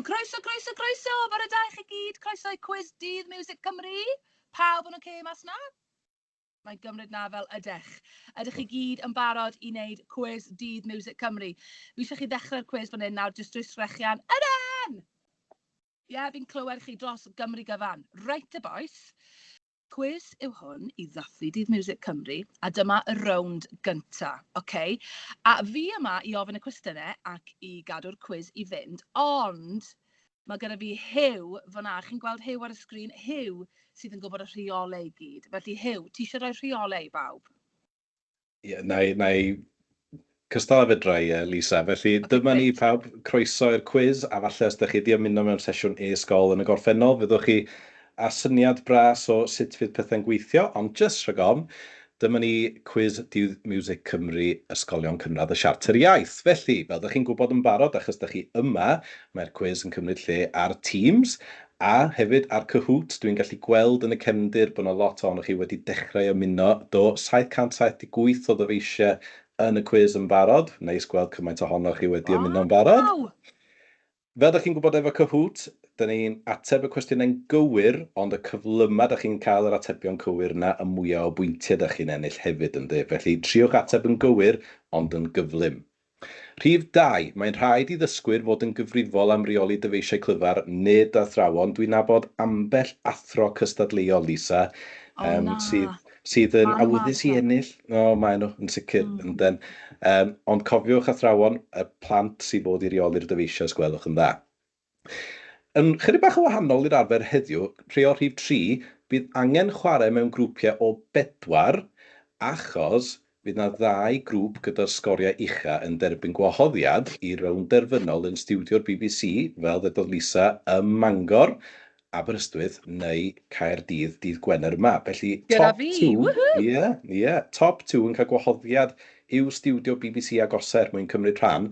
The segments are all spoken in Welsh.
Croeso, bore da chi gyd, croeso i Cwis Dydd Miwsig Cymru. Pawb yn oce mas na? Mae'n gymryd na fel ydych. Ydych chi gyd yn barod i wneud Cwis Dydd Miwsig Cymru. Fi eisiau chi ddechrau'r cwis fan hyn nawr, jyst drwy sgrechian. Ydyn! Ie, fi'n clywed chi dros Gymru gyfan. Reit y boes. Cwis yw hwn i ddathlu Dydd Miwsig Cymru, a dyma y rownd gynta, okay? A fi yma i ofyn y cwestiynau ac i gadw'r cwis i fynd, ond mae gyda fi Hyw fyna. Chi'n gweld Hyw ar y sgrin? Hyw sydd yn gwybod y rheolau i gyd. Felly Hyw, ti eisiau rhoi rheolau i bawb? Ie, na i cystal a fedra i, Lisa. Felly dyma ni pawb croeso i'r cwis, a falle os ydych chi wedi ymuno mewn sesiwn e-sgol yn y gorffennol, fyddwch chi a syniad bras o sut fydd pethau'n gweithio, ond jyst rhag ofn, dyma ni Cwis Dydd Miwsig Cymru Ysgolion Cynradd y Siarter Iaith. Felly, fel ydych chi'n gwybod yn barod, achos ydych chi yma, mae'r cwis yn cymryd lle ar Teams, a hefyd ar Cahoot. Dwi'n gallu gweld yn y cefndir bod yna lot ohonoch chi wedi dechrau ymuno. Do 778 o ddyfeisiau yn y cwis yn barod. Neis gweld cymaint ohonoch chi wedi ymuno yn barod. Fel ydych chi'n gwybod efo Cahoot, da ni'n ateb y cwestiynau'n gywir, ond y cyflymau da chi'n cael yr atebion cywir na y mwyaf o bwyntiau da chi'n ennill hefyd ynddi. Felly triwch ateb yn gywir, ond yn gyflym. Rhif 2, mae'n rhaid i ddysgwyr fod yn gyfrifol am reoli dyfeisiau clyfar nid athrawon. Dwi'n nabod ambell athro cystadleuol, Lisa, sydd yn awyddus i ennill. Mae nhw, yn sicr. Ond cofiwch athrawon, y plant sydd bod i reoli'r dyfeisiau, os gwelwch yn dda. Yn chydig bach o wahanol i'r arfer heddiw, rheo rhif 3, bydd angen chwarae mewn grwpiau o 4, achos bydd yna 2 grŵp gyda'r sgoriau ucha yn derbyn gwahoddiad i rownd derfynol yn stiwdio'r BBC, fel ddedodd Lisa, ym Mangor, Aberystwyth neu Caerdydd dydd Gwener yma. Felly, top 2 yn cael gwahoddiad i'w stiwdio BBC agosa mwyn cymryd rhan,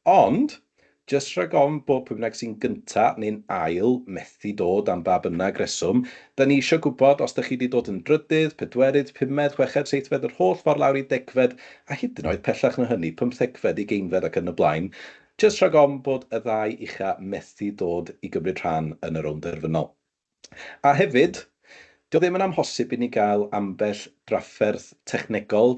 ond jyst rhag ofn bod pwy bynnag sy'n gynta neu'n ail methu dod am ba bynnag reswm. Da ni eisiau gwybod os ydych chi wedi dod yn drydydd, 4, 5, 6, 7, yr holl ffordd lawr i 10, a hyd yn oed pellach na hynny, 15, 20 ac yn y blaen. Jyst rhag ofn bod y 2 ucha methu dod i gymryd rhan yn y rownd derfynol. A hefyd, dio ddim yn amhosib i ni gael ambell drafferth technical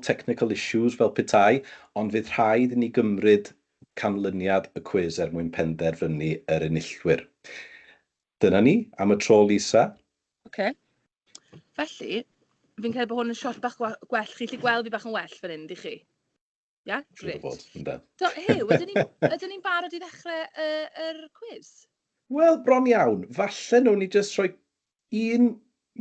issues fel petai, ond fydd rhaid i ni gymryd canlyniad y cwis mwyn penderfynu yr enillwyr. Dyna ni am y tro, Lisa. Felly, fi'n cael bod hwn yn siot bach gwell. Chi'n gallu gweld fi bach yn well fan hyn, di chi? Ia? Gret. Hyw, ydyn ni'n barod i ddechrau yr cwis? Wel, bron iawn. Falle nhw'n ni jyst rhoi 1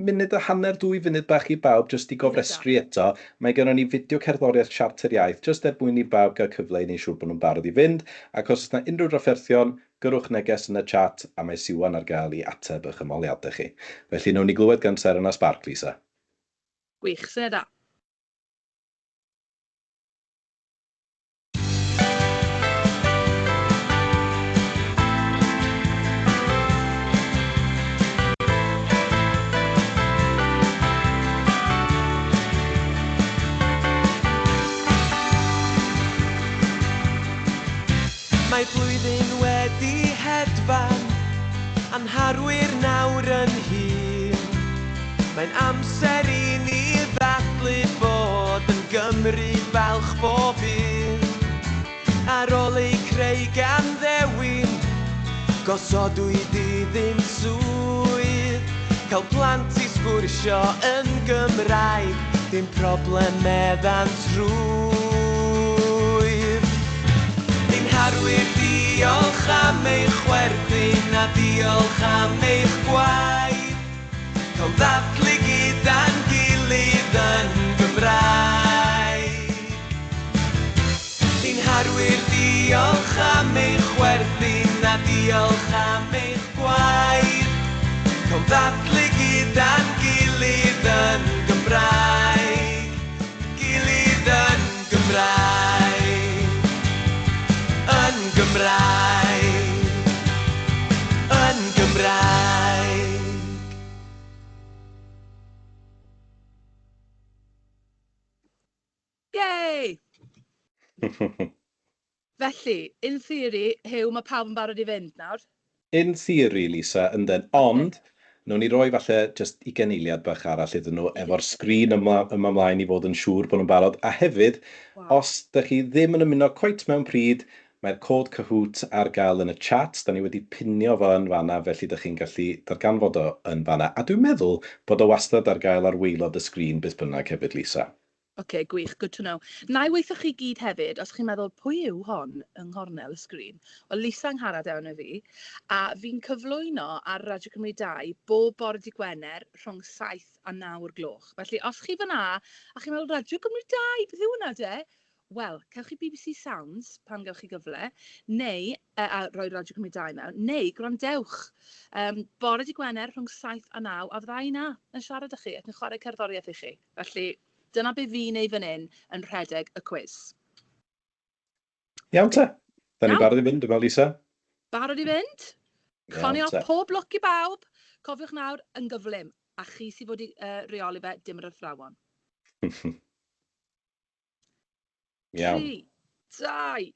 munud a hanner, 2 funud bach i bawb, jyst i gofrestru eto. Mae gennym ni fideo cerddoriaeth siarter iaith, jyst mwyn i bawb gael cyfle i wneud siŵr bod nhw'n barod i fynd. Ac os yna unrhyw drafferthion, gyrwch neges yn y chat, a mae Siwan ar gael i ateb eich ymoliadau chi. Felly, nhw'n ni glywed gan Seren a Spark, Lisa. Gwych, sy'n da. Mae blwyddyn wedi hedfan, anharwyr nawr yn hyn. Mae'n amser i ni ddathlu bod yn Gymru falch bob un. Ar ôl ei creu gan ddewin, gosodwyd iddyn swydd. Cael plant i sgwrsio yn Gymraeg, dim problem meddant rwydd. Harwyr diolch am eich chwerthin a diolch am eich gwaith. Cael ddathlu gyda'n gilydd yn Gymraeg. Ni'n harwyr diolch am eich chwerthin a diolch am eich gwaith. Cael ddathlu gyda'n gilydd yn Gymraeg. Gilydd yn Gymraeg. Yn Gymraeg. Yay! Felly, in theory, Hyw, mae pawb yn barod i fynd nawr. In theory, Lisa, yndden, ond Nawn ni roi falle just 20 eiliad bach arall iddyn nhw efo'r sgrin yma ymlaen i fod yn siŵr bod nhw'n barod. A hefyd, os ydych chi ddim yn ymuno cweit mewn pryd, mae'r cod Cahoot ar gael yn y chat. Da ni wedi pinio fo yn fanna, felly ydych chi'n gallu darganfod o yn fanna. A dwi'n meddwl bod o wastad ar gael ar waelod y sgrin beth bynnag hefyd, Lisa. OK, gwych, good to know. Na i weithio chi gyd hefyd, os chi'n meddwl pwy yw hon yng nghornel y sgrin. Wel, Lisa Angharad ewn y fi, a fi'n cyflwyno ar Radio Cymru 2 bob bore dydd Gwener rhwng 7 a 9 o'r gloch. Felly, os chi fyna, a chi'n meddwl Radio Cymru 2, beth yw hwnna de? Wel, cewch chi BBC Sounds pan gewch chi gyfle, neu, a roi Radio Cymru 2 mewn, neu gwrandewch. Bore dydd Gwener rhwng 7 a 9, a fydda i na yn siarad â chi ac yn chwarae cerddoriaeth i chi. Felly, dyna be fi neu fan hyn yn rhedeg y cwis. Iawn te. Da ni barod i fynd, dyma Lisa. Barod i fynd? Choni off pob lwc i bawb. Cofiwch nawr yn gyflym. A chi sydd fod i reoli fe, dim yr athrawon. Iawn. 3, 2,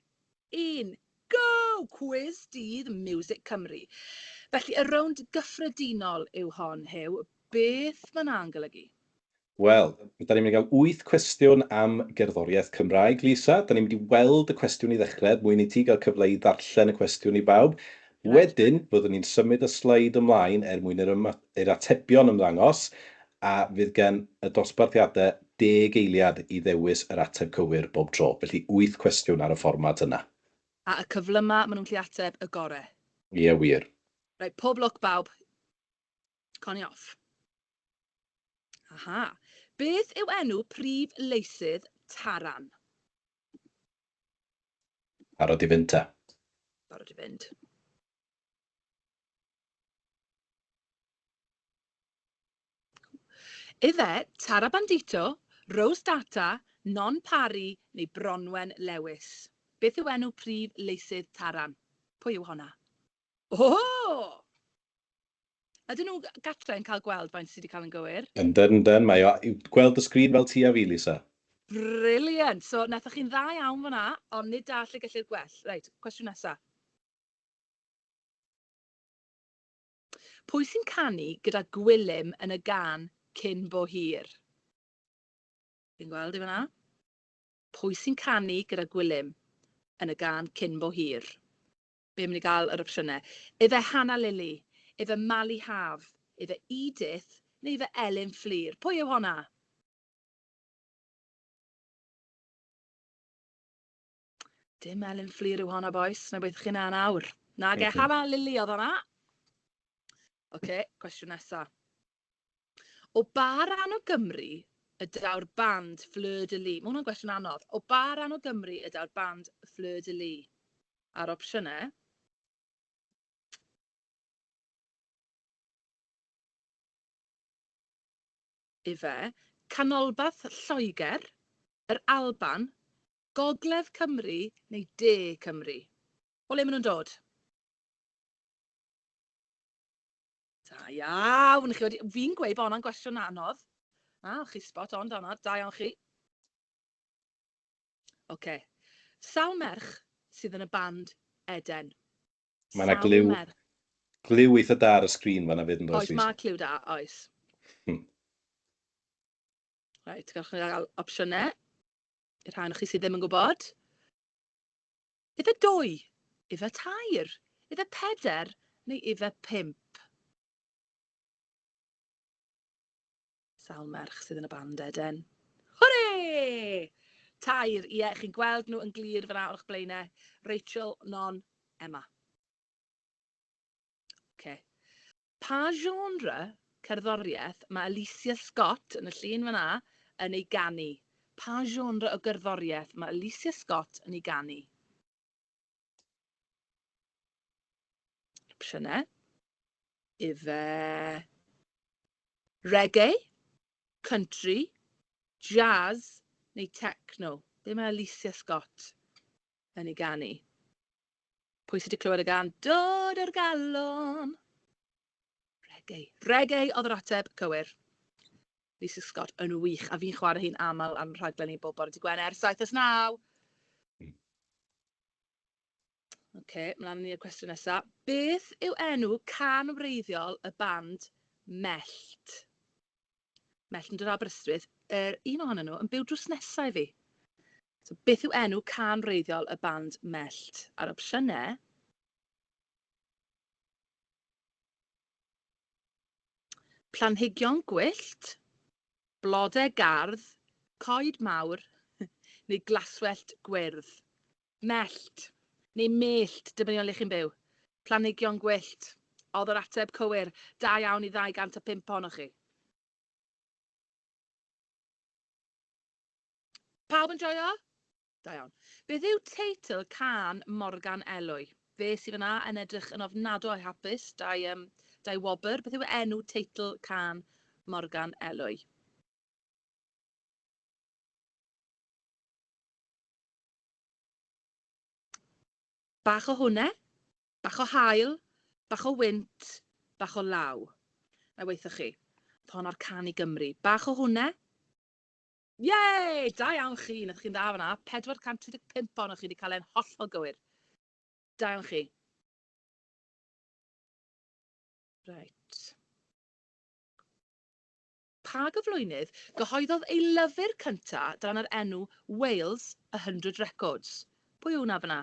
1, go! Cwis Dydd Miwsig Cymru. Felly, y rownd gyffredinol yw hon, Hyw. Beth mae'n golygu? Wel, da ni'n mynd i gael 8 cwestiwn am gerddoriaeth Cymraeg, Lisa. Da ni'n mynd i weld y cwestiwn i ddechrau, mwyn i ti gael cyfle i ddarllen y cwestiwn i bawb. Wedyn, byddwn ni'n symud y sleid ymlaen mwyn i'r atebion ymddangos, a fydd gen y dosbarthiadau 10 eiliad i ddewis yr ateb cywir bob tro. Felly 8 cwestiwn ar y fformat yna. A y cyflyma, maen nhw'n gallu ateb y gorau. Ie, wir. Reit, pob lwc bawb. Coni off. Aha. Beth yw enw prif leisydd Taran? Barod i fynd te. Barod i fynd. Ife Tara Bandito, Rose Data, Non Pari neu Bronwen Lewis? Beth yw enw prif leisydd Taran? Pwy yw honna? Oh! Ydyn nhw gatre yn cael gweld faint sydd wedi cael yn gywir? Yndyn. Mae o gweld y sgrin fel ti a fi, Lisa. Brilliant. So, nethoch chi'n dda iawn fyna, ond nid all y gellir gwell. Reit, cwestiwn nesaf. Pwy sy'n canu gyda gwilym yn y gan cyn bo hir? Fi'n gweld i fyna? Pwy sy'n canu gyda gwilym yn y gan cyn bo hir? Be mynd i gael yr opsiynau? Ife Hannah Lily, ife Mali Haf, ife Edith, neu ife Elin Fflir? Pwy yw honna? Dim Elin Fflir yw honna, boys. Na beth chi'n nawr. Nag e, Hannah Lily oedd honna. OK, cwestiwn nesaf. O ba ran o Gymru y daw'r band Fleur de Lis? Mae hwnna'n gwestiwn anodd. O ba ran o Gymru y daw'r band Fleur de Lis? A'r opsiynau. Ife, Canolbarth Lloegr, yr Alban, Gogledd Cymru neu De Cymru? O le maen nhw'n dod? Da iawn, fi'n gweud bod hwnna'n gwestiwn anodd. Chi spot on da hwnna, da iawn chi. OK. Sawl merch sydd yn y band Eden? Mae yna gliw eitha da ar y sgrin fan'na fyd yn dos. Oes, mae cliw da, oes. Reit, gallwch chi gael opsiynau. I'r rhain o chi sydd ddim yn gwybod. Ife 2, ife 3, ife 4, neu ife 5? Sawl merch sydd yn y band Eden. Hwrê! 3, ie, chi'n gweld nhw yn glir fyna o'ch blaenau. Rachel, Non, Emma. OK. Pa genre cerddoriaeth mae Alicia Scott yn y llun fyna yn ei ganu? Pa genre o gerddoriaeth mae Alicia Scott yn ei ganu? Opsiynau. Ife reggae, country, jazz neu techno? Be mae Alicia Scott yn ei ganu? Pwy sydd wedi clywed y gan? Dod o'r galon. Reggae. Reggae oedd yr ateb cywir. Alicia Scott yn wych, a fi'n chwarae hi'n aml am rhaglen i bob bore dydd Gwener. 7 ers 9. Mlaen ni'r cwestiwn nesaf. Beth yw enw can wreiddiol y band Mellt? Mellt yn dod o Aberystwyth. Un ohonyn nhw yn byw drws nesaf i fi. So, beth yw enw can wreiddiol y band Mellt? A'r opsiynau. Planhigion gwyllt, blodau gardd, coed mawr, neu glaswellt gwyrdd. Mellt, neu mellt, dibynnu o le chi'n byw. Planhigion gwyllt. Oedd yr ateb cywir. Da iawn i 205 ohonoch chi. Pawb yn joio? Da iawn. Beth yw teitl can Morgan Elwy? Fe sydd yna yn edrych yn ofnadwy hapus, dau wobr. Beth yw enw teitl can Morgan Elwy? Bach o hwnne, bach o hael, bach o wynt, bach o law. Na weithio chi. Hon o'r can i Gymru. Bach o hwnne. Ie! Da iawn chi. Nath chi'n dda fyna. 435 ohonoch chi wedi cael e'n hollol gywir. Da iawn chi. Reit. Pa gyflwynydd gyhoeddodd ei lyfr cyntaf dan yr enw Wales 100 Records? Pwy yw hwnna fyna?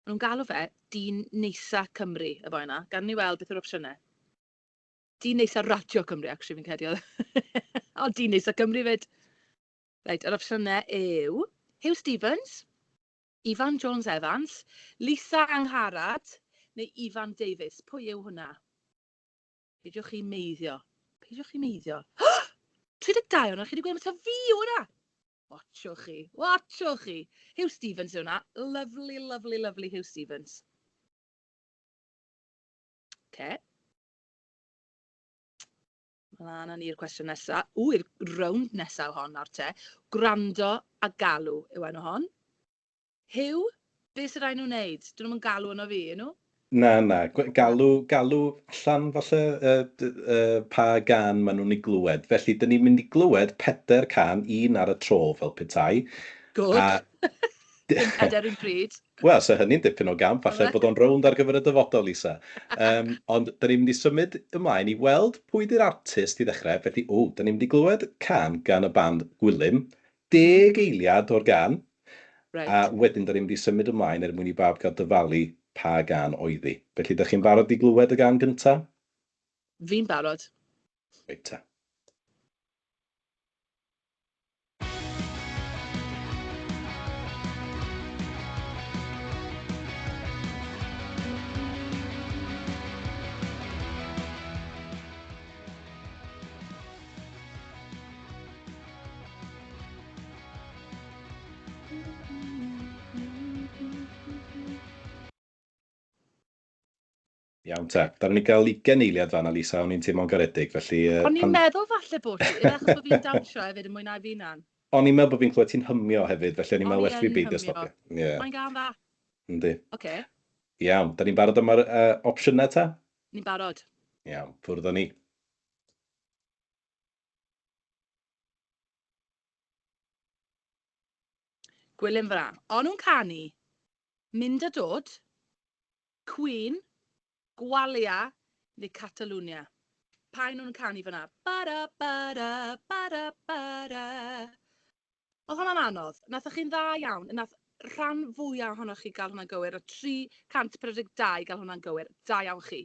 Maen nhw'n galw fe Dyn Neisa Cymru, y boi yna. Gan ni weld beth yw'r opsiynau. Dyn Neisa Radio Cymru, actually, fi'n credu. O, Dyn Neisa Cymru fyd. Reit, yr opsiynau yw Hugh Stevens, Ifan Jones Evans, Lisa Angharad, neu Ifan Davies. Pwy yw hwnna? Peidiwch chi meiddio. Peidiwch chi meiddio. 32 o'na, chi wedi gweud am fi hwnna. Watchwch chi, watchwch chi. Hugh Stevens yw hwnna. Lovely, lovely, lovely Hugh Stevens. Mlaen ni'r cwestiwn nesaf. I'r rownd nesaf hon ar te. Gwrando a galw yw enw hon. Hugh, beth sydd rhaid nhw'n wneud? Dyn nhw'n galw yno fi, nhw? Na. Galw allan falle pa gan maen nhw'n ei glywed. Felly, dyn ni'n mynd i glywed 4 can, un ar y tro fel petai. Good. Dim 4 yn pryd. Wel, so hynny'n dipyn o gam, falle bod o'n rownd ar gyfer y dyfodol, Lisa. Ond dyn ni'n mynd i symud ymlaen i weld pwy di'r artist i ddechrau. Felly, dyn ni'n mynd i glywed can gan y band Gwilym, 10 eiliad o'r gan, a wedyn dyn ni'n mynd i symud ymlaen mwyn i bawb cael dyfalu pa gan oeddi. Felly, ydych chi'n barod i glywed y gan gyntaf? Fi'n barod. Reit ta. Iawn ta. Da ni gael 20 eiliad fan, Lisa, o'n i'n teimlo'n garedig, felly... O'n i'n meddwl falle bod ti, achos bod fi'n dawnsio hefyd yn mwynhau fi nan. O'n i'n meddwl bod fi'n clywed ti'n hymio hefyd, felly o'n i'n meddwl well fi beidio stopio. Mae'n gan dda. Yndi. Oce. Iawn, da ni'n barod yma'r opsiynau ta? Ni'n barod. Iawn, ffwrdd o ni. Gwilym fyna. O'n nhw'n canu Mynd a Dod, Queen, Gwalia neu Catalwnia. Pa nhw'n canu fyna? Bara, bara, bara, bara. Oedd hwnna'n anodd. Nathoch chi'n dda iawn. Nath rhan fwyaf ohonoch chi gael hwnna'n gywir. O 342 gael hwnna'n gywir. Da iawn chi.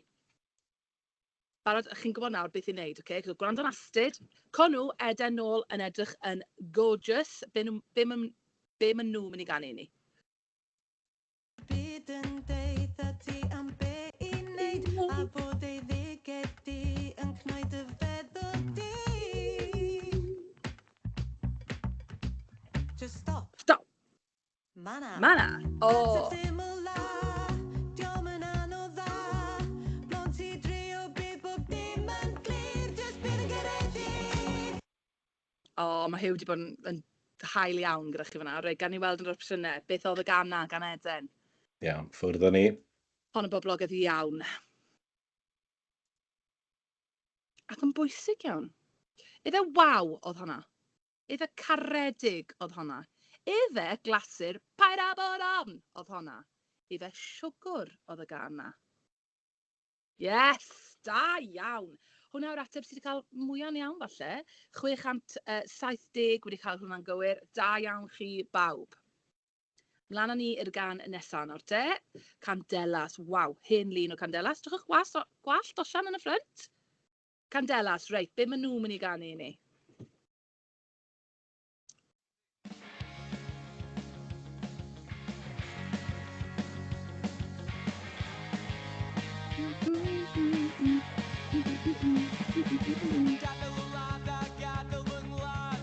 Barod, chi'n gwybod nawr beth i wneud, oce? Gwrando yn astyd. Conw, eden nôl yn edrych yn gorgeous. Be maen nhw'n mynd i ganu ni? Byd yn deud a ti am be i wneud, a bod ei ddigedi yn cnoi dy feddwl di. Just stop. Stop. Mana. O. O, mae Hugh wedi bod yn hael iawn gyda chi fyna. Reit, gan ni weld yn yr opsiynau. Beth oedd y gan na, gan Eden? Iawn, ffwrdd o ni. Hon yn boblogaidd iawn. Ac yn bwysig iawn. Iddo waw oedd honna. Iddo caredig oedd honna. Iddo glasur paid a bod on oedd honna. Ife siwgr oedd y gan na. Yes, da iawn. Hwna yw'r ateb sydd wedi cael mwyaf iawn falle. 670 wedi cael hwnna'n gywir. Da iawn chi bawb. Mlaen â ni i'r gan nesaf nawr te. Candelas. Waw, hen lun o Candelas. Drwch gwallt osian yn y ffrynt. Candelas, reit, be maen nhw'n mynd i ganu i ni? Gadael y wlad a gadael fy ngwlad.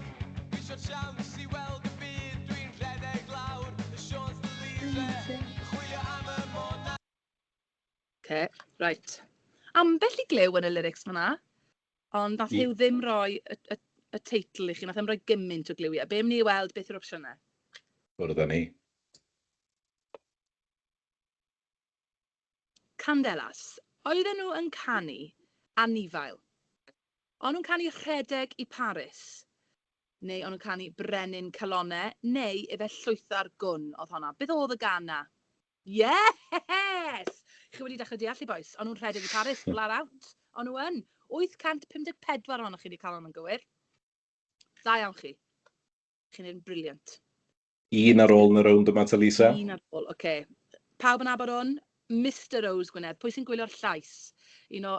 Isio siawns i weld y byd, dwi'n rhedeg lawr y Sions Delise, chwilio am y mona. Right. Ambell i glyw yn y lyrics fyna, ond nath Huw ddim roi y teitl i chi, nath ddim roi gymaint o gliwiau. Be mynd i weld beth yw'r opsiynau? Bwrdd ni. Candelas. Oedden nhw yn canu anifail? O'n nhw'n canu rhedeg i Paris? Neu o'n nhw'n canu brenin calonau? Neu efe llwytha'r gwn oedd honna? Beth oedd y gan na? Yes! Chi wedi dechrau deall i boes? O'n nhw'n rhedeg i Paris, flat out. O'n nhw yn. 854 ohonoch chi wedi cael hwnna'n gywir. Da iawn chi. Chi'n un briliant. Un ar ôl yn y rownd yma ta, Lisa? Un ar ôl, oce. Pawb yn abod hwn? Mr Ows Gwynedd. Pwy sy'n gwylio'r llais? Un o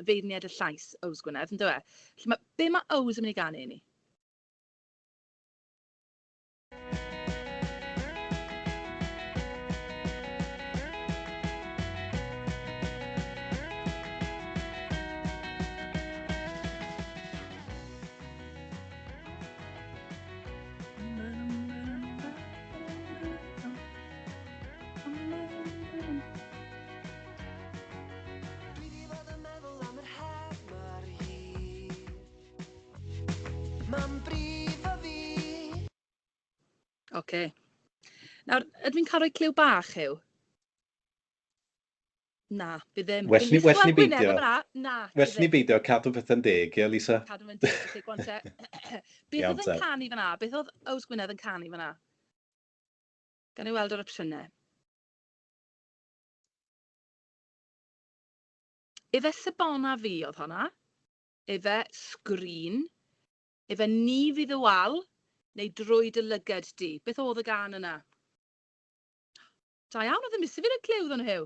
feirniad y llais Ows Gwynedd, yn dweud? Be mae Ows yn mynd i ganu i ni? Ma'n brif o fi. Oce. Nawr, ydw i'n cael rhoi cliw bach, Huw? Na, bydd ddim. Well ni beidio. Na, Well ni beidio cadw pethau'n deg, ie, Lisa? Cadw fe'n deg, oce, gwan te. Beth oedd yn canu fyna? Beth oedd Ows Gwynedd yn canu fyna? Gan i weld o'r opsiynau. Ife Sabona fi oedd honna? Ife Sgrin? Ife Ni fydd y wal? Neu Drwy dy lyged di? Beth oedd y gan yna? Da iawn, oedd yn misu fi'n y cliw ddyn nhw.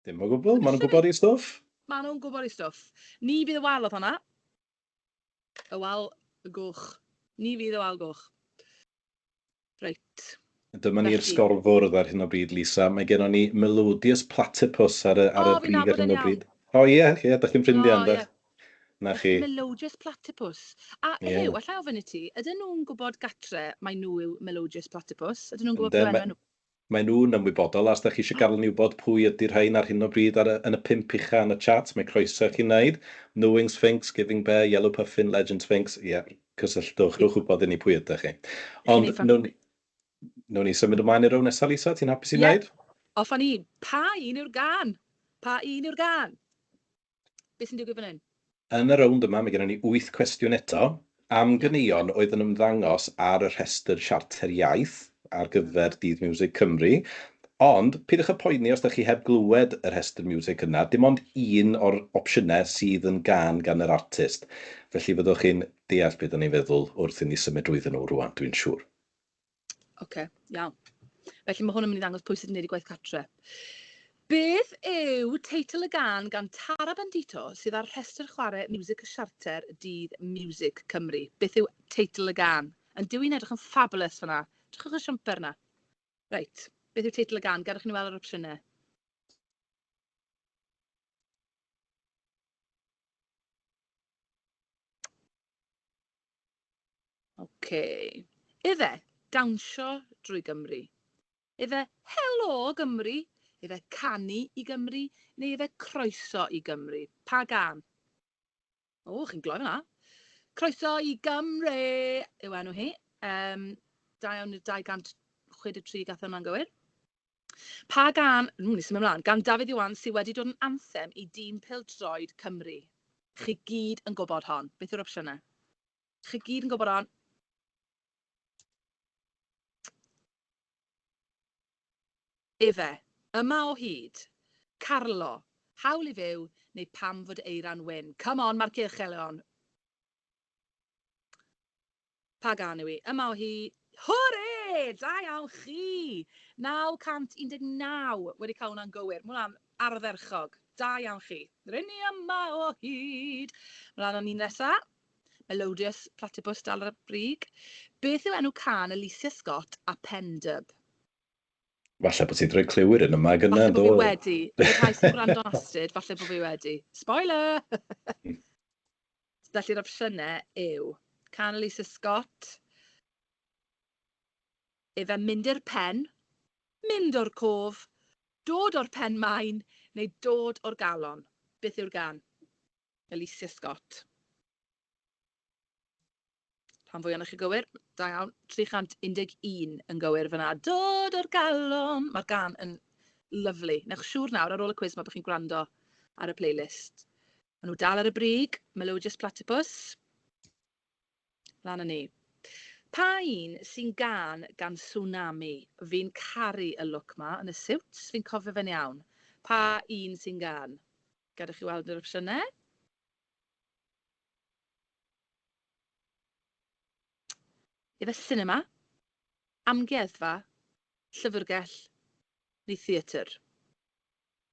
Dim o gwbl, maen nhw'n gwybod i stwff. Maen nhw'n gwybod i stwff. Ni fydd y wal oedd honna. Y wal y gwch. Ni fydd y wal gwch. Reit. Dyma ni'r sgorfwrdd ar hyn o bryd, Lisa. Mae gennym ni Melodious Platypus ar y brig ar hyn o bryd. O ie, dach chi'n ffrindiau, ynddo? Na chi. Melodious Platypus. A Huw, allai ofyn i ti, ydyn nhw'n gwybod gatre mae nhw yw Melodious Platypus? Ydyn nhw'n gwybod beth nhw? Mae nhw'n ymwybodol, as da chi eisiau gadael ni wybod pwy ydy'r rhain ar hyn o bryd yn y 5 ucha yn y chat, mae croeso chi'n neud. Knowing Sphinx, Giving Bear, Yellow Puffin, Legend Sphinx. Ie, cysylltwch, rwch wybod i ni pwy ydych chi. Ond, nhw'n ni symud ymlaen i'r row nesaf, Lisa, ti'n hapus i'n neud? Offa ni, pa un yw'r gan? Pa un yw'r gan? Beth sy'n digwydd fan hyn? Yn y rownd yma, mae gennym ni 8 cwestiwn eto. Am ganeuon oedd yn ymddangos ar y rhestr siarter iaith ar gyfer Dydd Miwsig Cymru. Ond, pidwch y poeni os ydych chi heb glywed y rhestr miwsig yna, dim ond un o'r opsiynau sydd yn gan yr artist. Felly fyddwch chi'n deall beth o'n i'n feddwl wrth i ni symud drwyddyn nhw rwan, dwi'n siŵr. Oce, iawn. Felly mae hwn yn mynd i ddangos pwy sydd yn gwneud i gwaith cartre. Beth yw teitl y gan Tara Bandito sydd ar rhestr chwarae Miwsig y Siarter Dydd Miwsig Cymru? Beth yw teitl y gan? Yn dwi'n edrych yn fabulous fyna. Drwch y siwmper yna. Reit, beth yw teitl y gan? Gadwch ni weld yr opsiynau. Oce. Ife dawnsio drwy Gymru? Ife helo Gymru? Ife canu i Gymru? Neu ife croeso i Gymru? Pa gan? O, chi'n gloi fyna. Croeso i Gymru yw enw hi. 263 gath hwnna'n gywir. Pa gan, ni symud ymlaen, gan Dafydd Iwan sydd wedi dod yn anthem i dîm pêl-droed Cymru. Chi gyd yn gwybod hon. Beth yw'r opsiynau? Chi gyd yn gwybod hon. Ife Yma o hyd. Carlo. Hawl i fyw neu pam fod eira'n wyn. Come on, mae'r Cylchelion. Pa gan yw i? Yma o hyd. Hwre! Da iawn chi! 919 wedi cael hwnna'n gywir. Mae hwnna'n ardderchog. Da iawn chi. Rydyn ni yma o hyd. Mlaen o'n un nesaf. Melodious Platypus dal ar y brig. Beth yw enw can Alicia Scott a Pendub? Falle bod ti'n droi clywir yn yma gyda, Falle bod fi wedi. I'r rhai sy'n gwrando'n astrid, falle bod fi wedi. Spoiler! Felly'r opsiynau yw can Alicia Scott, efe mynd i'r pen, mynd o'r cof, dod o'r pen main, neu dod o'r galon. Beth yw'r gan? Alicia Scott. Rhan fwy o'n chi gywir? Da iawn. 311 yn gywir fyna. Dod o'r galon. Mae'r gan yn lyflu. Newch siŵr nawr ar ôl y cwis mae bod chi'n gwrando ar y playlist. Maen nhw dal ar y brig. Melodious Platypus. Lan yn ni. Pa un sy'n gan Tsunami? Fi'n caru y look ma yn y siwt. Fi'n cofio fe'n iawn. Pa un sy'n gan? Gadwch chi weld yr opsiynau. Efe cinema, amgueddfa, llyfrgell, neu theatr.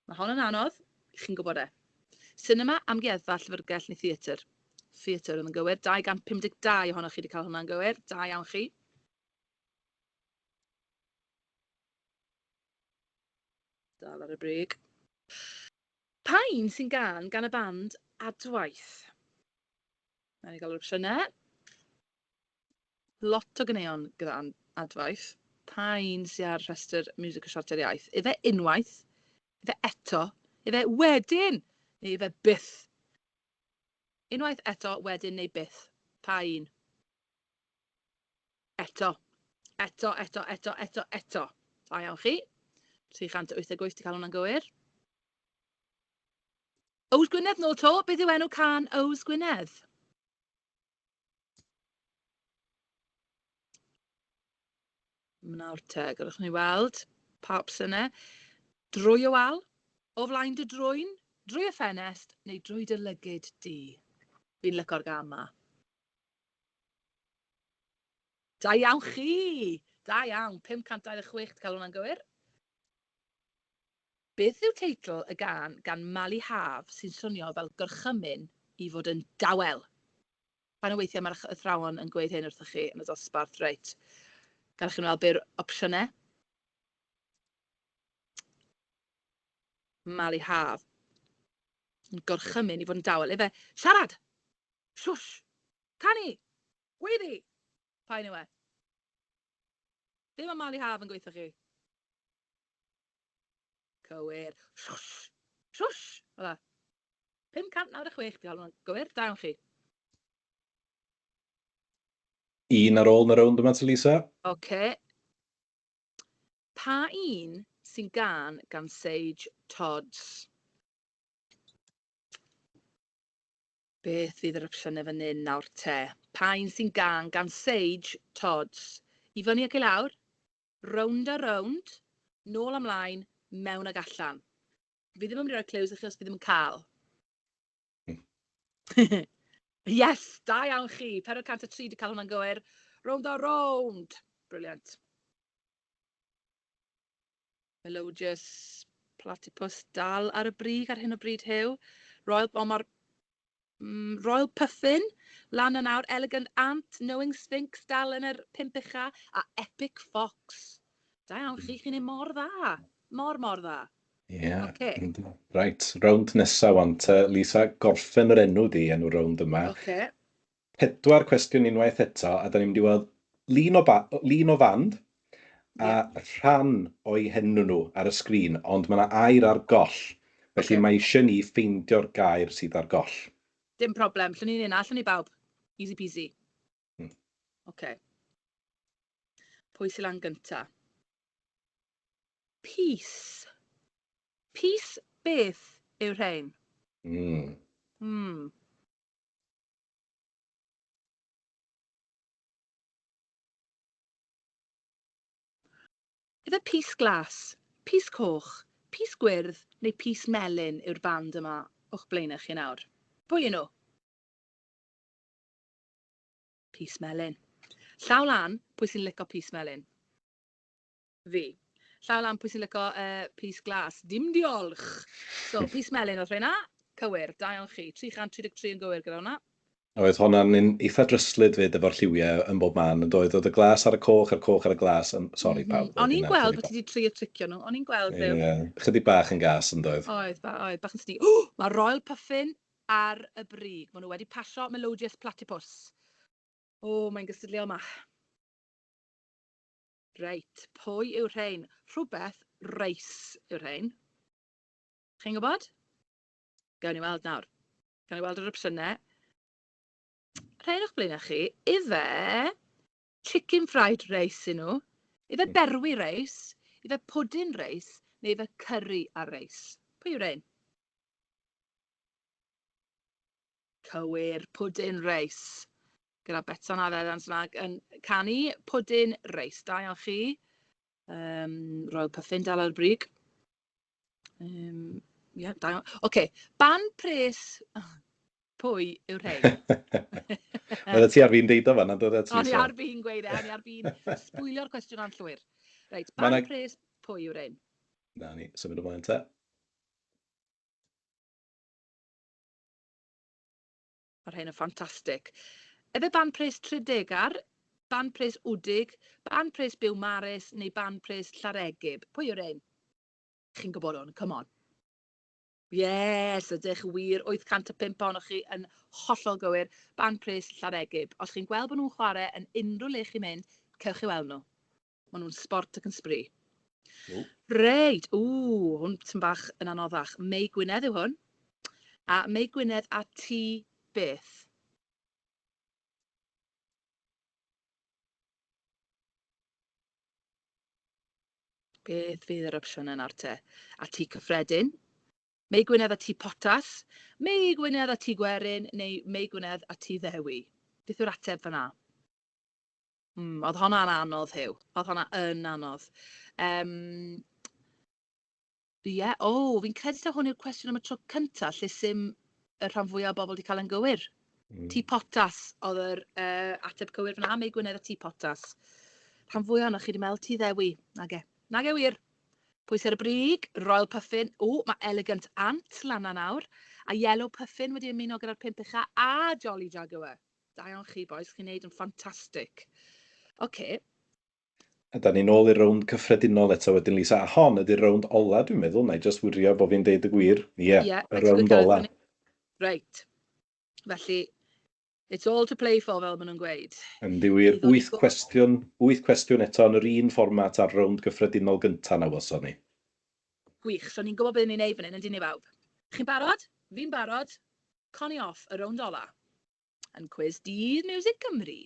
Mae hon yn anodd, chi'n gwybod e. Cinema, amgueddfa, llyfrgell, neu theatr. Theatr yn gywir. 252 ohonoch chi wedi cael hwnna'n gywir. Da iawn chi. Dal ar y brig. Pa un sy'n gan y band Adwaith? Nawn ni gael yr opsiynau. Lot o ganeuon gyda Adwaith. Pa un sy'n ar rhestr music o siarter iaith? Efe unwaith, efe eto, efe wedyn, neu efe byth? Unwaith, eto, wedyn neu byth. Pa un? Eto. Eto, eto, eto, eto, eto. Da iawn chi. 388 wedi cael hwnna'n gywir. Ows Gwynedd nôl to. Beth yw enw can Ows Gwynedd? Nawr te, gadwch ni weld. Pa opsiynau? Drwy y wal, o flaen dy drwyn, drwy y ffenest, neu drwy dy lygyd di. Fi'n lyco'r gam ma. Da iawn chi! Da iawn, 526 wedi cael hwnna'n gywir. Beth yw teitl y gan Mali Haf sy'n swnio fel gorchymyn i fod yn dawel? Pan o weithiau mae'r athrawon yn gweud hyn wrthych chi yn y dosbarth, reit. Gadwch chi'n weld by'r opsiynau. Mali Haf. Yn gorchymyn i fod yn dawel. Efe, siarad! Swsh! Canu! Gweiddi! Pa un yw e? Be mae Mali Haf yn gweithio chi? Cywir. Swsh! Swsh! Ola. 596 di cael hwnna'n gywir. Da iawn chi. Un ar ôl yn y rownd yma, Lisa. Oce. Pa un sy'n gan Sage Todds? Beth fydd yr opsiynau fan hyn nawr te? Pa un sy'n gan Sage Todds? I fyny ac i lawr, rownd a rownd, nôl ymlaen, mewn ag allan. Fi ddim yn mynd i roi clues i chi os fi ddim yn cael. Yes, da iawn chi. 403 wedi cael hwnna'n gywir. Rownd a rownd. Brilliant. Melodious Platypus dal ar y brig ar hyn o bryd hyw. Royal Puffin, lan yn awr, Elegant Ant, Knowing Sphinx dal yn yr 5 ucha, a Epic Fox. Da iawn chi, chi'n ei mor dda. Mor dda. Ie. Ocê. Right, rownd nesaf wan, Lisa, gorffen yr enw di enw rownd yma. Oce. 4 cwestiwn unwaith eto, a da ni'n mynd i weld lun o fand, a rhan o'i henw nhw ar y sgrin, ond mae yna air ar goll. Felly mae eisiau ni ffeindio'r gair sydd ar goll. Dim problem, llwn ni'n un, llwn ni bawb. Easy peasy. Oce. Pwy sy'n lan gynta? Peace. Peace beth yw'r rhain? Efe peace glas, peace coch, Pys gwyrdd neu pys melyn yw'r band yma o'ch blaenau chi nawr? Pwy yw nhw? Pys melyn. Llaw lan, pwy sy'n licio pys melyn? Fi. Llaw lan, pwy sy'n licio pys glas? Dim diolch. So, pys melyn oedd rhywun cywir, da iawn chi. 333 yn gywir gyda hwnna. Oedd hwnna'n un eitha dryslyd fyd efo'r lliwiau yn bob man, yn doedd. Oedd y glas ar y coch, a'r coch ar y glas. Sori, pawb. O'n i'n gweld bod ti wedi trio tricio nhw. O'n i'n gweld rhyw. Chydig bach yn gas yn doedd. Oedd, bach yn sti. Mae Royal Puffin ar y brig. Maen nhw wedi pasio Melodious Platypus. Mae'n gystadleuol yma. Reit, pwy yw'r rhain? Rhywbeth reis yw'r rhain. Chi'n gwybod? Gawn ni weld nawr. Gawn ni weld yr opsiynau. Rhain o'ch blaenau chi, ife chicken fried rice nhw, ife berwi reis, ife pwdin reis, neu ife curry a reis. Pwy yw'r ein? Cywir, pwdin reis. Gyda Betson a Ddedans yma yn canu pwdin reis. Da iawn chi. Royal Puffin dal ar brig. Da iawn. Oce, ban pres... Pwy yw'r rhain? Oedd ti ar fi'n deud o fan, dod e ti? O'n i ar fi'n gweud e, o'n i ar fi'n sbwylio'r cwestiwn a'n llwyr. Reit, ban pres pwy yw'r rhain? Na ni, symud ymlaen te. Mae'r rhain yn ffantastig. Efe ban pres Tredegar, ban pres Wdig, ban pres Byw Maris neu ban pres Llaregib? Pwy yw'r rhain? Chi'n gwybod hwn, come on. Yes, ydych wir, 805 ohonoch chi yn hollol gywir, ban pres Llaregib. Os chi'n gweld bod nhw'n chwarae yn unrhyw le chi'n mynd, cewch chi weld nhw. Maen nhw'n sport ac yn sbri. Reit, hwn sy'n bach yn anoddach. Mei Gwynedd yw hwn. A Mei Gwynedd a ti beth? Beth fydd yr opsiwn yn ar te? A ti cyffredin? Mei Gwynedd a ti potas, Mei Gwynedd a ti gwerin, neu Mei Gwynedd a ti ddewi. Beth yw'r ateb fyna? Oedd hwnna'n anodd hyw. Oedd hwnna yn anodd. Fi'n credu ta hwn yw'r cwestiwn am y tro cyntaf, lle sy'n y rhan fwyaf o bobl wedi cael yn gywir. Ti potas oedd yr ateb cywir fyna, Mei Gwynedd a ti potas. Rhan fwyaf o'na chi wedi meddwl ti ddewi. Nage wir. Pwy sy'r brig? Royal Puffin. Mae Elegant Ant lan nawr. A Yellow Puffin wedi ymuno gyda'r 5 ucha a Jolly Jaguar. Da iawn chi, boys. Chi'n neud yn ffantastig. Oce. A da ni'n ôl i'r rownd cyffredinol eto wedyn, Lisa. A hon ydy'r rownd ola, dwi'n meddwl. Na i just wirio bod fi'n deud y gwir. Ie, y rownd ola. Reit. Felly, it's all to play for, fel maen nhw'n gweud. Yn diwyr, 8 cwestiwn eto yn yr un fformat ar rownd gyffredinol gyntaf na welson ni. Gwych, so ni'n gwybod beth ni'n neud fan hyn, yndyn ni bawb. Chi'n barod? Fi'n barod. Coni off y rownd ola. Yn Cwis Dydd Miwsig Cymru.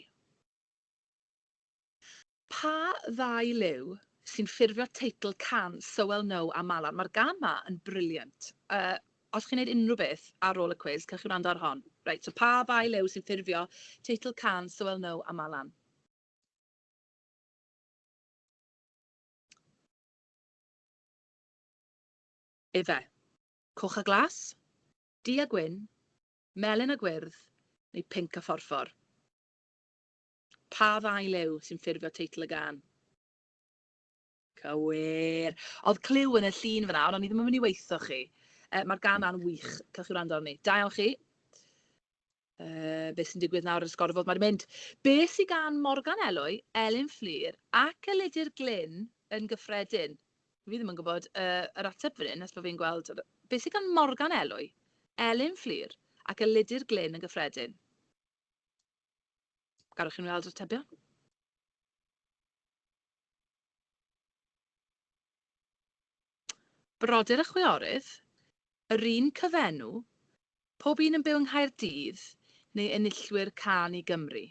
Pa ddau liw sy'n ffurfio teitl can Sywel No a Malan? Mae'r gân ma yn briliant. Os chi'n neud unrhyw beth ar ôl y cwis, cewch chi wrando ar hon. Reit, so pa ddau liw sy'n ffurfio teitl can Sywel No a Malan? Ife, coch a glas, du a gwyn, melyn a gwyrdd, neu pinc a phorffor? Pa ddau liw sy'n ffurfio teitl y gân? Cywir. Oedd cliw yn y llun fyna, ond o'n i ddim yn mynd i weithio chi. Mae'r gân ma'n wych, cael chi wrando arni. Da iawn chi. Beth sy'n digwydd nawr yn Sgorfod? Mae'n mynd. Beth sy'n gan Morgan Elwy, Elin Fflir ac Eludur Glyn yn gyffredin? Fi ddim yn gwybod yr ateb fan hyn, nes bod fi'n gweld. Beth sy'n gan Morgan Elwy, Elin Fflir ac Eludur Glyn yn gyffredin? Garwch chi'n weld yr atebion? Brodyr y chwiorydd, yr un cyfenw, pob un yn byw yng Nghaerdydd, neu enillwyr can i Gymru.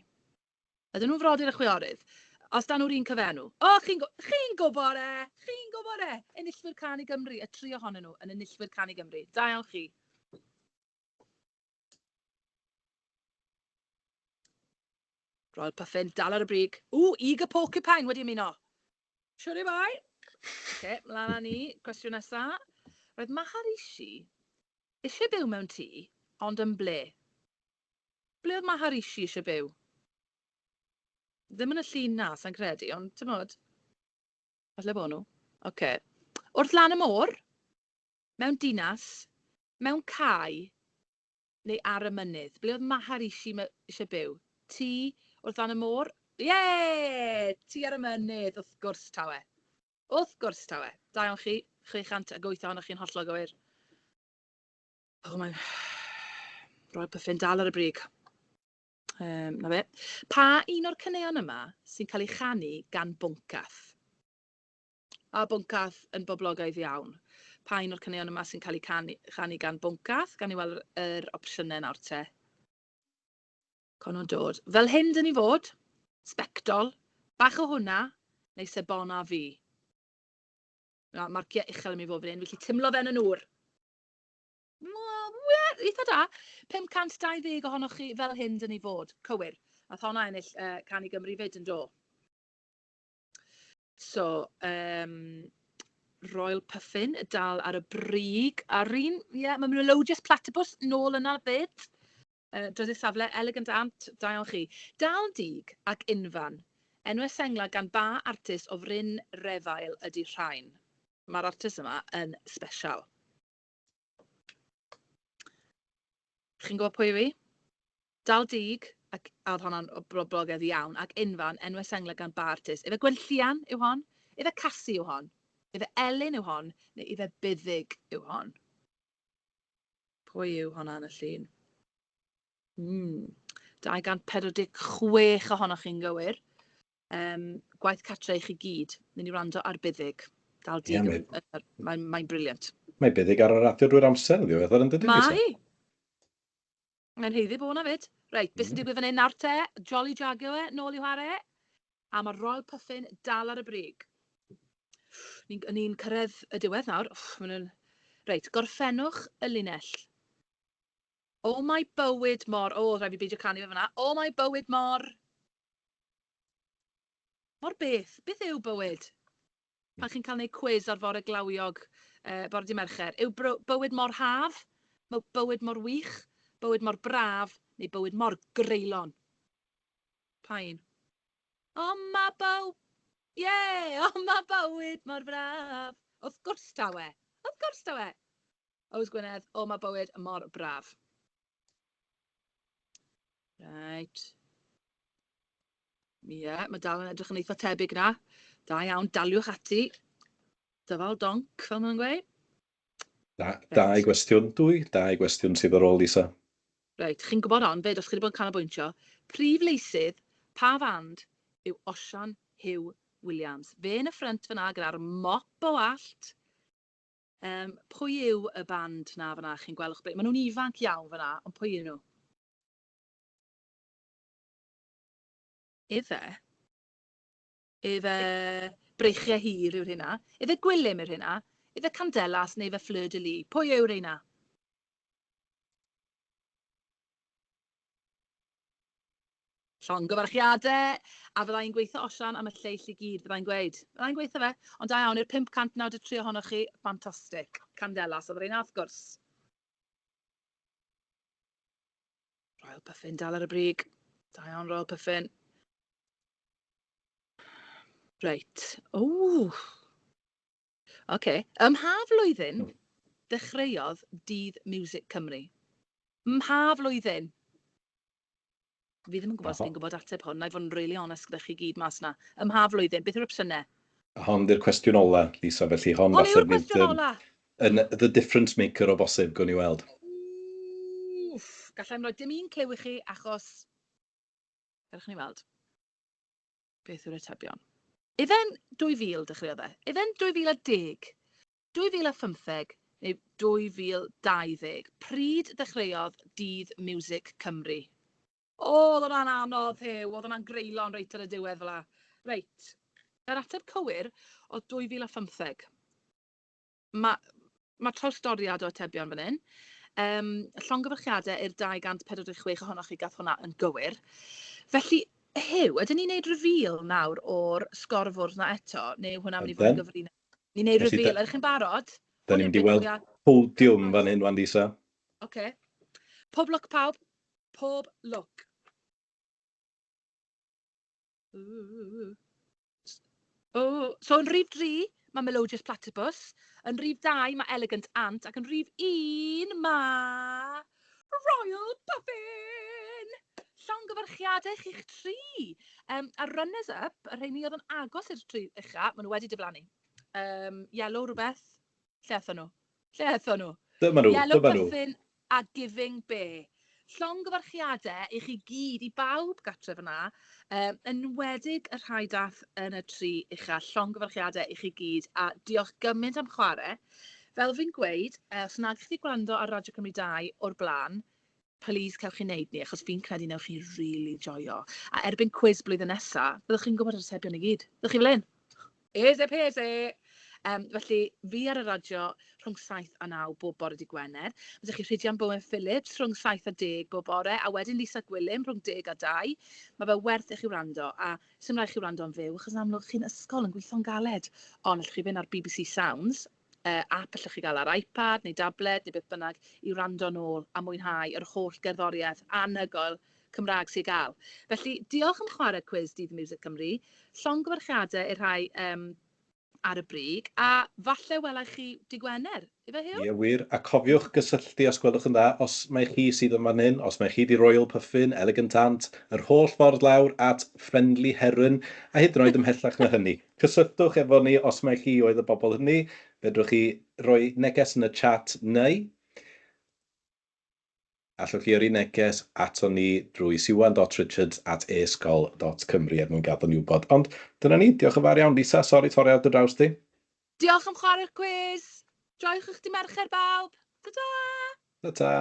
Ydyn nhw'n frodyr y chwiorydd? Os dan nhw'r un cyfenw. Chi'n gwybod e! Chi'n gwybod e! Enillwyr can i Gymru, y 3 ohonyn nhw yn enillwyr can i Gymru. Da iawn chi. Royal Puffin, dal ar y brig. Eager Porcupine wedi ymuno. Siwr i bai. Mlaen â ni, cwestiwn nesaf. Roedd Maharishi eisiau byw mewn tŷ, ond yn ble? Ble oedd Maharishi eisiau byw? Ddim yn y llun na, sa'n credu, ond ti'n modd. Falle bod nhw. Wrth lan y môr, mewn dinas, mewn cae, neu ar y mynydd. Ble oedd Maharishi eisiau byw? Tŷ wrth lan y môr? Ie! Tŷ ar y mynydd, wrth gwrs tawe. Wrth gwrs tawe. Da iawn chi, 608 ohonoch chi'n hollol gywir. Mae'n rhoi pyffin dal ar y brig. Na fe. Pa un o'r caneuon yma sy'n cael ei chanu gan bwncath? A bwncath yn boblogaidd iawn. Pa un o'r caneuon yma sy'n cael ei chanu gan bwncath? Gan i weld yr opsiynau nawr te. Con nhw'n dod. Fel hyn dyn ni fod, sbectol, bach o hwnna, neu sebona fi. Marciau uchel am i fod fan hyn, felly timlo fe'n y nŵr. Eitha da, 520 ohonoch chi fel hyn dyn ni fod. Cywir. Nath honna ennill Canu Gymru fyd yn do. So, Royal Puffin, dal ar y brig. Ar un, mae Melodious Platypus nôl yna fyd. Drydydd safle, Elegant Ant, da iawn chi. Dal dig ac unfan. Enwau sengla gan ba artist o Fryn Refael ydy rhain. Mae'r artist yma yn special. Chi'n gwybod pwy fi? Dal dig, ac oedd hwnna'n boblogaidd iawn, ac unfan, enwau sengla gan ba artist. Efe Gwenllian yw hon, efe Cassi yw hon, efe Elin yw hon, neu efe Buddig yw hon. Pwy yw honna yn y llun? 246 ohonoch chi'n gywir. Gwaith catra i chi gyd. Ni ni wrando ar Buddig. Dal dig, mae'n briliant. Mae Buddig ar y radio drwy'r amser, ddiwedd ar yn dydy, Lisa? Mae. Mae'n heiddi bod hwnna fyd. Reit, beth sy'n digwydd fan hyn nawr te? Jolly Jagio nôl i'w hare. A mae Royal Puffin dal ar y brig. Ni'n cyrraedd y diwedd nawr. Reit, gorffennwch y linell. O mae bywyd mor... rhaid fi beidio canu fe fyna. O mae bywyd mor... Mor beth? Beth yw bywyd? Pan chi'n cael gwneud cwis ar fore glawiog bore di Mercher. Yw bywyd mor haf? Bywyd mor wych? Bywyd mor braf? Neu bywyd mor greulon? Pa un? O mae bywyd mor braf. Wrth gwrs tawe. Wrth gwrs tawe. Oes Gwynedd, o mae bywyd mor braf. Right. Mae dal yn edrych yn eitha tebyg na. Da iawn, daliwch ati. Dyfal donc, fel ma'n gweud. Dau gwestiwn, dau gwestiwn sydd ar ôl, Lisa. Reit, chi'n gwybod on, fed, os chi wedi bod yn canolbwyntio, prif leisydd, pa fand yw Osian Hugh Williams. Fe yn y ffrynt fyna gyda'r mop o allt. Pwy yw y band na fyna, chi'n gweld? Maen nhw'n ifanc iawn fyna, ond pwy yw nhw? Efe Breichiau Hir yw'r hynna. Efe Gwilym yw'r hynna. Efe Candelas neu efe Fleur de Lis. Pwy yw'r hynna? Llongyfarchiadau. A fyddai'n gweithio Osian am y lleill i gyd. Fyddai'n gweithio fe. Ond da iawn, i'r 593 ohonoch chi. Fantastic. Candelas. Oedd rhain wrth gwrs. Royal Puffin dal ar y brig. Da iawn, Royal Puffin. Reit. Ym mha flwyddyn dechreuodd Dydd Miwsig Cymru? Mha flwyddyn? Fi ddim yn gwybod os ni'n gwybod ateb hwn. Na i fod yn really honest gyda chi gyd mas na. Ym mha flwyddyn? Beth yw'r opsiynau? Hon di'r cwestiwn ola, Lisa, felly hon falle bydd yn the difference maker o bosib, gwn i weld. Gallai'm rhoi dim un clyw i chi achos... Gallwch ni weld. Beth yw'r atebion? Efen 2000 dechreuodd e? Efen 2010? 2015? Neu 2020? Pryd dechreuodd Dydd Miwsig Cymru? Oedd hwnna'n anodd hew, oedd hwnna'n greulon reit ar y diwedd fel la. Reit, yr ateb cywir oedd 2015. Mae trawstoriad o atebion fan hyn. Llongyfarchiadau i'r 246 ohonoch chi gath hwnna yn gywir. Felly, Hyw, ydyn ni'n neud reveal nawr o'r sgorfwrdd na eto, neu hwnna'n mynd i fod yn gyfrin? Ni'n neud Felly reveal, ydych chi'n barod? Da ni'n mynd i weld podiwm fan hyn, wan, Lisa. OK. Pob look pawb. Pob look. So yn rhif 3, mae Melodious Platypus. Yn rhif 2, mae Elegant Ant. Ac yn rhif 1, mae Royal Puffin. Llongyfarchiadau chi'ch 3. A runners-up, y rheini oedd yn agos i'r 3 ucha, maen nhw wedi diflannu. Yellow rhywbeth. Lle athon nhw? Dyma nhw, Yellow dyma nhw. Puffin a Giving Bear. Llongyfarchiadau i chi gyd, i bawb gatre fyna, enwedig y rhai dath yn y 3 ucha, llongyfarchiadau i chi gyd, a diolch gymaint am chwarae. Fel fi'n gweud, os nag chi gwrando ar Radio Cymru 2 o'r blaen, please cewch chi wneud ni, achos fi'n credu newch chi really joio. A erbyn cwis blwyddyn nesaf, byddwch chi'n gwybod yr atebion i gyd. Byddwch chi fel hyn? Easy peasy. Felly, fi ar y radio rhwng 7 a 9 bob bore dydd Gwener. Byddwch chi Rhydian Bowen Phillips rhwng 7 a 10 bob bore, a wedyn Lisa Gwilym rhwng 10 a 2. Mae fe werth i chi wrando, a sy'n rhaid chi wrando yn fyw, achos yn amlwg chi'n ysgol yn gweithio'n galed. Ond allwch chi fynd ar BBC Sounds, app allwch chi gael ar iPad neu tablet neu beth bynnag i wrando nôl a mwynhau yr holl gerddoriaeth anhygoel Cymraeg sy'n gael. Felly, diolch am chwarae cwis Dydd Miwsig Cymru. Llongyfarchiadau i'r rhai ar y brig, a falle welai chi dydd Gwener. Ife Hugh? Ie, wir. A cofiwch gysylltu os gwelwch yn dda, os mae chi sydd yn fan hyn, os mae chi di Royal Puffin, Elegant Ant, yr holl ffordd lawr at Friendly Heron, a hyd yn oed ymhellach na hynny. Cysylltwch efo ni os mae chi oedd y bobl hynny, fedrwch chi roi neges yn y chat neu allwch chi yrru neges ato ni drwy siwan.richards@e-sgol.cymru er mwyn gadw ni wybod. Ond dyna ni, diolch yn fawr iawn, Lisa, sori torri ar dy draws di. Diolch am chwarae'r cwis. Joiwch eich di mercher bawb. Ta-ta! Ta-ta.